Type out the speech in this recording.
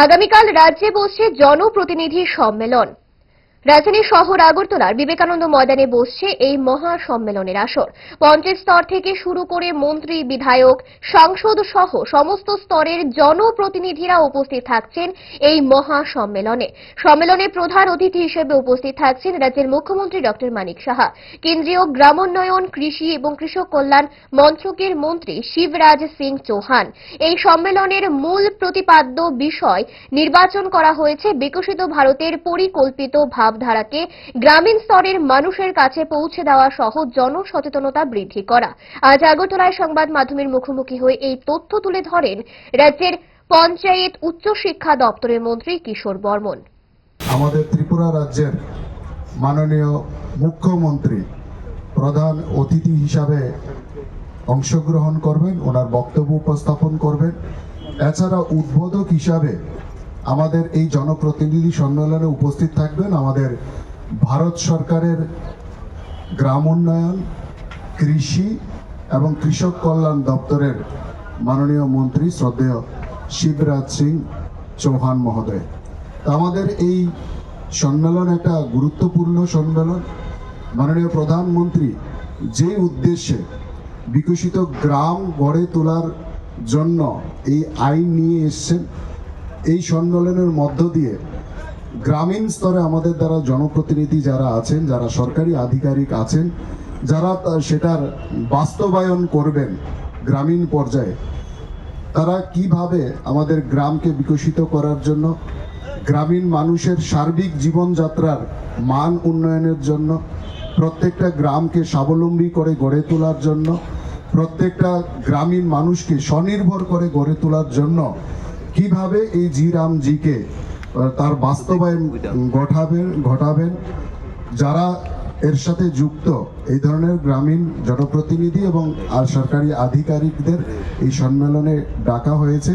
আগামীকাল রাজ্যে বসছে জনপ্রতিনিধি সম্মেলন। রাজধানী শহর আগরতলার বিবেকানন্দ ময়দানে বসছে এই মহা সম্মেলনের আসর। পঞ্চায়েত স্তর থেকে শুরু করে মন্ত্রী, বিধায়ক, সাংসদ সহ সমস্ত স্তরের জনপ্রতিনিধিরা উপস্থিত থাকছেন এই মহা সম্মেলনে। সম্মেলনে প্রধান অতিথি হিসেবে উপস্থিত থাকছেন রাজ্যের মুখ্যমন্ত্রী ডক্টর মানিক সাহা, কেন্দ্রীয় গ্রামোন্নয়ন, কৃষি এবং কৃষক কল্যাণ মন্ত্রকের মন্ত্রী শিবরাজ সিং চৌহান। এই সম্মেলনের মূল প্রতিপাদ্য বিষয় নির্বাচন করা হয়েছে বিকশিত ভারতের পরিকল্পিত ভাবধারাকে গ্রামীণ স্তরের মানুষের কাছে পৌঁছে দেওয়া সহ জনসচেতনতা বৃদ্ধি করা। আজ আগরতলায় সংবাদ মাধ্যমের মুখোমুখি হয়ে এই তথ্য তুলে ধরেন রাজ্যের পঞ্চায়েত উচ্চ শিক্ষা দপ্তরের মন্ত্রী কিশোর বর্মন। আমাদের ত্রিপুরা রাজ্যের মাননীয় মুখ্যমন্ত্রী প্রধান অতিথি হিসাবে অংশগ্রহণ করবেন, ওনার বক্তব্য উপস্থাপন করবেন। এছাড়া উদ্বোধক হিসাবে আমাদের এই জনপ্রতিনিধি সম্মেলনে উপস্থিত থাকবেন আমাদের ভারত সরকারের গ্রাম উন্নয়ন, কৃষি এবং কৃষক কল্যাণ দপ্তরের মাননীয় মন্ত্রী শ্রদ্ধেয় শিবরাজ সিং চৌহান মহোদয়। আমাদের এই সম্মেলন একটা গুরুত্বপূর্ণ সম্মেলন। মাননীয় প্রধানমন্ত্রী যে উদ্দেশ্যে বিকশিত গ্রাম গড়ে তোলার জন্য এই আইন নিয়ে এসছেন, এই সম্মেলনের মধ্য দিয়ে গ্রামীণ স্তরে আমাদের দ্বারা জনপ্রতিনিধি যারা আছেন, যারা সরকারি আধিকারিক আছেন, যারা সেটার বাস্তবায়ন করবেন গ্রামীণ পর্যায়ে, তারা কিভাবে আমাদের গ্রামকে বিকশিত করার জন্য, গ্রামীণ মানুষের সার্বিক জীবনযাত্রার মান উন্নয়নের জন্য, প্রত্যেকটা গ্রামকে স্বাবলম্বী করে গড়ে তোলার জন্য, প্রত্যেকটা গ্রামীণ মানুষকে স্বনির্ভর করে গড়ে তোলার জন্য কিভাবে এই জিকে তার বাস্তবায়ন ঘটাবেন, যারা এর সাথে যুক্ত এই ধরনের গ্রামীণ জনপ্রতিনিধি এবং সরকারি আধিকারিকদের এই সম্মেলনে ডাকা হয়েছে।